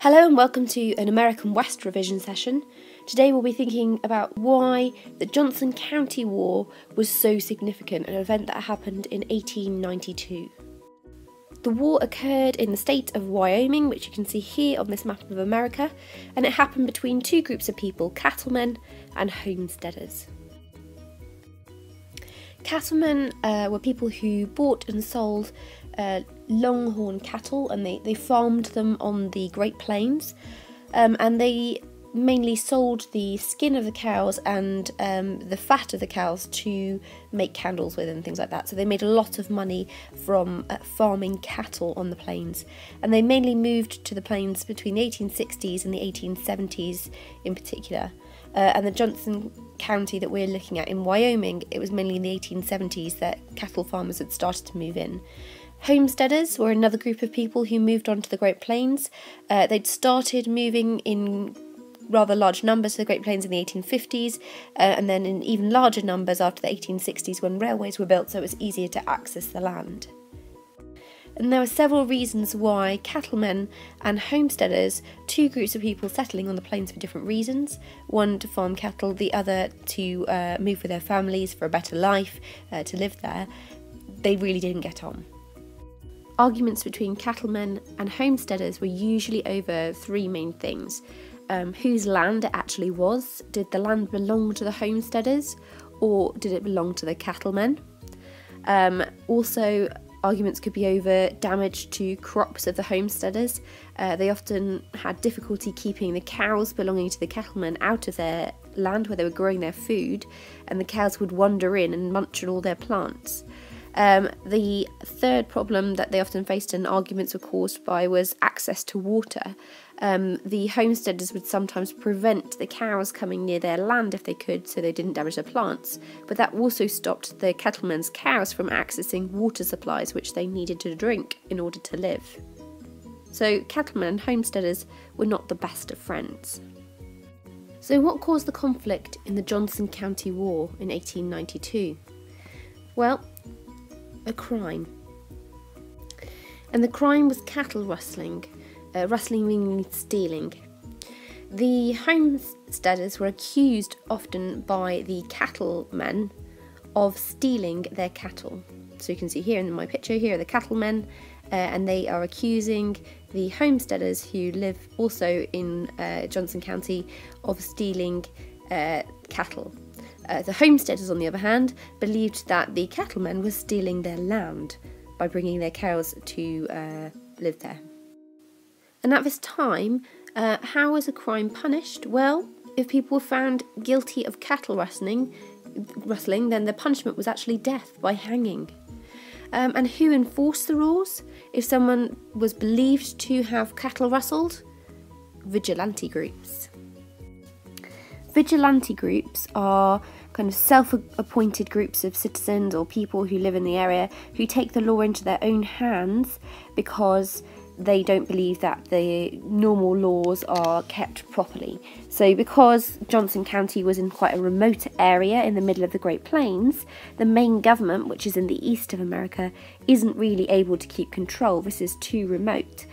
Hello and welcome to an American West revision session. Today we'll be thinking about why the Johnson County War was so significant, an event that happened in 1892. The war occurred in the state of Wyoming, which you can see here on this map of America, and it happened between two groups of people, cattlemen and homesteaders. Cattlemen were people who bought and sold longhorn cattle, and they farmed them on the Great Plains, and they mainly sold the skin of the cows and the fat of the cows to make candles with and things like that. So they made a lot of money from farming cattle on the plains, and they mainly moved to the plains between the 1860s and the 1870s in particular. And the Johnson County that we're looking at in Wyoming, it was mainly in the 1870s that cattle farmers had started to move in. Homesteaders were another group of people who moved onto the Great Plains. They'd started moving in rather large numbers to the Great Plains in the 1850s, and then in even larger numbers after the 1860s when railways were built, so it was easier to access the land. And there were several reasons why cattlemen and homesteaders, two groups of people settling on the plains for different reasons, one to farm cattle, the other to move with their families for a better life, to live there, they really didn't get on. Arguments between cattlemen and homesteaders were usually over three main things. Whose land it actually was. Did the land belong to the homesteaders, or did it belong to the cattlemen? Also, arguments could be over damage to crops of the homesteaders. They often had difficulty keeping the cows belonging to the cattlemen out of their land where they were growing their food, and the cows would wander in and munch on all their plants. The third problem that they often faced and arguments were caused by was access to water. The homesteaders would sometimes prevent the cows coming near their land if they could, so they didn't damage their plants, but that also stopped the cattlemen's cows from accessing water supplies which they needed to drink in order to live. So cattlemen and homesteaders were not the best of friends. So what caused the conflict in the Johnson County War in 1892? Well, a crime. And the crime was cattle rustling. Rustling meaning stealing. The homesteaders were accused often by the cattlemen of stealing their cattle. So you can see here in my picture, here are the cattlemen, and they are accusing the homesteaders who live also in Johnson County of stealing cattle. The homesteaders, on the other hand, believed that the cattlemen were stealing their land by bringing their cows to live there. And at this time, how was a crime punished? Well, if people were found guilty of cattle rustling, then the punishment was actually death by hanging. And who enforced the rules? If someone was believed to have cattle rustled? Vigilante groups. Vigilante groups are kind of self-appointed groups of citizens or people who live in the area who take the law into their own hands because they don't believe that the normal laws are kept properly. So because Johnson County was in quite a remote area in the middle of the Great Plains, the main government, which is in the east of America, isn't really able to keep control. This is too remote.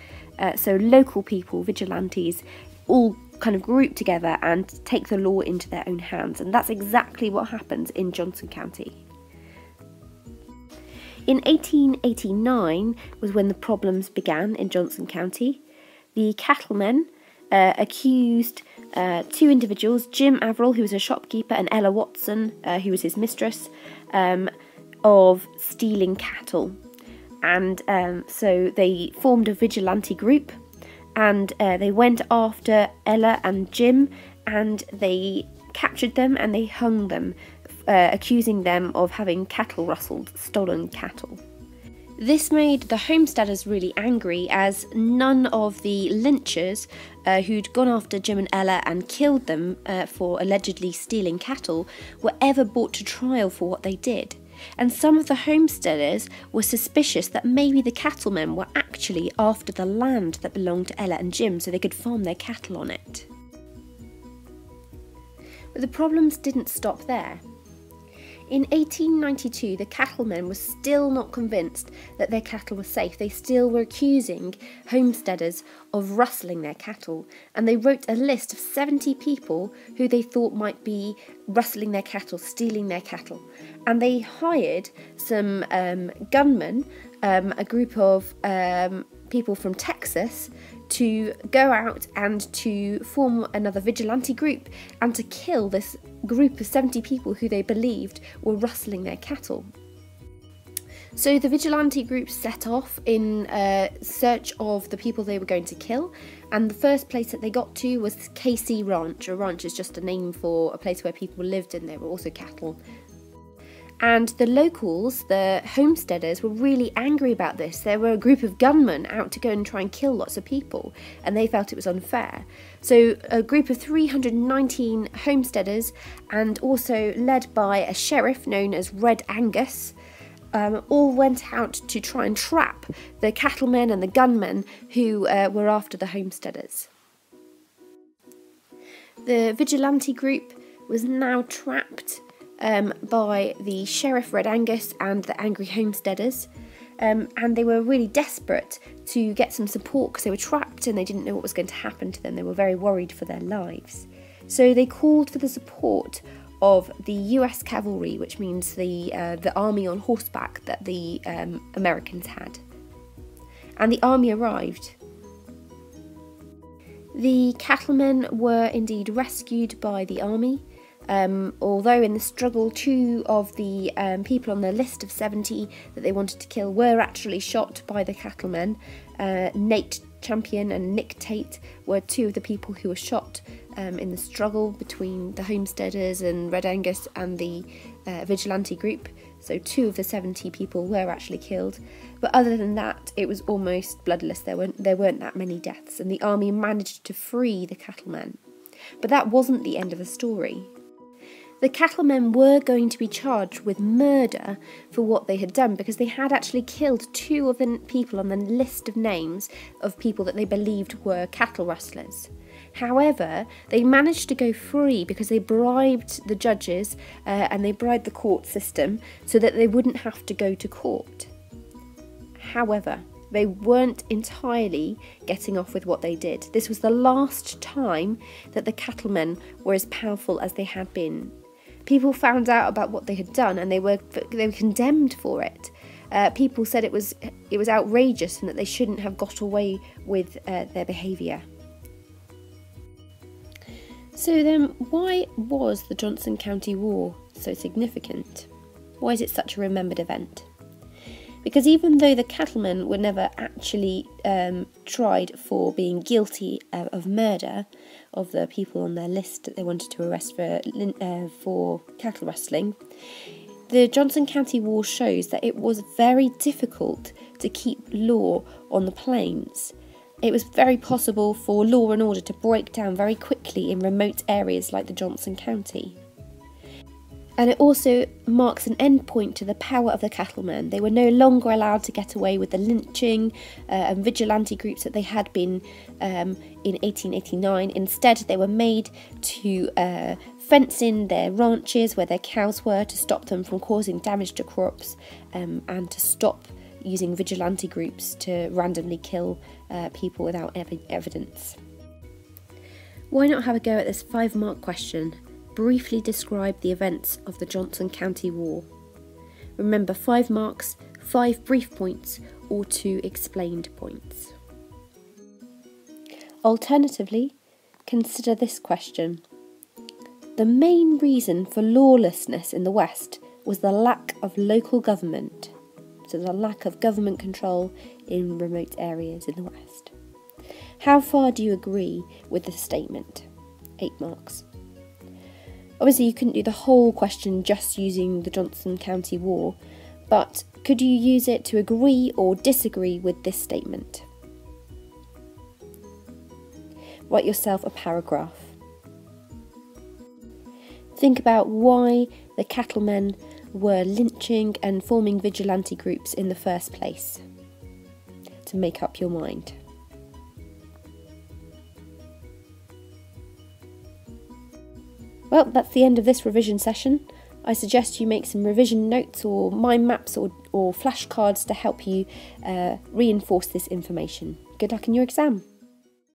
So local people, vigilantes, all kind of group together and take the law into their own hands, and that's exactly what happens in Johnson County. In 1889 was when the problems began in Johnson County. The cattlemen accused two individuals, Jim Averill, who was a shopkeeper, and Ella Watson, who was his mistress, of stealing cattle. And so they formed a vigilante group, and they went after Ella and Jim, and they captured them and they hung them, accusing them of having cattle rustled, stolen cattle. This made the homesteaders really angry, as none of the lynchers who'd gone after Jim and Ella and killed them for allegedly stealing cattle were ever brought to trial for what they did. And some of the homesteaders were suspicious that maybe the cattlemen were actually after the land that belonged to Ella and Jim so they could farm their cattle on it. But the problems didn't stop there. In 1892, the cattlemen were still not convinced that their cattle were safe. They still were accusing homesteaders of rustling their cattle, and they wrote a list of 70 people who they thought might be rustling their cattle, stealing their cattle. And they hired some gunmen, a group of people from Texas, to go out and to form another vigilante group and to kill this group of 70 people who they believed were rustling their cattle. So the vigilante group set off in search of the people they were going to kill, and the first place that they got to was KC Ranch. A ranch is just a name for a place where people lived, and there were also cattle. And the locals, the homesteaders, were really angry about this. There were a group of gunmen out to go and try and kill lots of people, and they felt it was unfair. So a group of 319 homesteaders, and also led by a sheriff known as Red Angus, all went out to try and trap the cattlemen and the gunmen who were after the homesteaders. The vigilante group was now trapped by the Sheriff Red Angus and the angry homesteaders, and they were really desperate to get some support because they were trapped and they didn't know what was going to happen to them. They were very worried for their lives. So they called for the support of the US cavalry, which means the army on horseback that the Americans had. And the army arrived. The cattlemen were indeed rescued by the army. Although in the struggle, 2 of the people on their list of 70 that they wanted to kill were actually shot by the cattlemen. Nate Champion and Nick Tate were 2 of the people who were shot in the struggle between the homesteaders and Red Angus and the vigilante group. So 2 of the 70 people were actually killed. But other than that, it was almost bloodless. There weren't that many deaths, and the army managed to free the cattlemen. But that wasn't the end of the story. The cattlemen were going to be charged with murder for what they had done, because they had actually killed 2 of the people on the list of names of people that they believed were cattle rustlers. However, they managed to go free because they bribed the judges and they bribed the court system so that they wouldn't have to go to court. However, they weren't entirely getting off with what they did. This was the last time that the cattlemen were as powerful as they had been. People found out about what they had done, and they were condemned for it. People said it was outrageous and that they shouldn't have got away with their behaviour. So then, why was the Johnson County War so significant? Why is it such a remembered event? Because even though the cattlemen were never actually tried for being guilty of murder of the people on their list that they wanted to arrest for cattle rustling, the Johnson County War shows that it was very difficult to keep law on the plains. It was very possible for law and order to break down very quickly in remote areas like the Johnson County. And it also marks an end point to the power of the cattlemen. They were no longer allowed to get away with the lynching and vigilante groups that they had been in 1889. Instead, they were made to fence in their ranches where their cows were to stop them from causing damage to crops, and to stop using vigilante groups to randomly kill people without evidence. Why not have a go at this 5-mark question? Briefly describe the events of the Johnson County War. Remember, 5 marks, 5 brief points, or 2 explained points. Alternatively, consider this question. The main reason for lawlessness in the West was the lack of local government, so the lack of government control in remote areas in the West. How far do you agree with this statement? 8 marks. Obviously, you couldn't do the whole question just using the Johnson County War, but could you use it to agree or disagree with this statement? Write yourself a paragraph. Think about why the cattlemen were lynching and forming vigilante groups in the first place, to make up your mind. Well, that's the end of this revision session. I suggest you make some revision notes or mind maps or flashcards to help you reinforce this information. Good luck in your exam.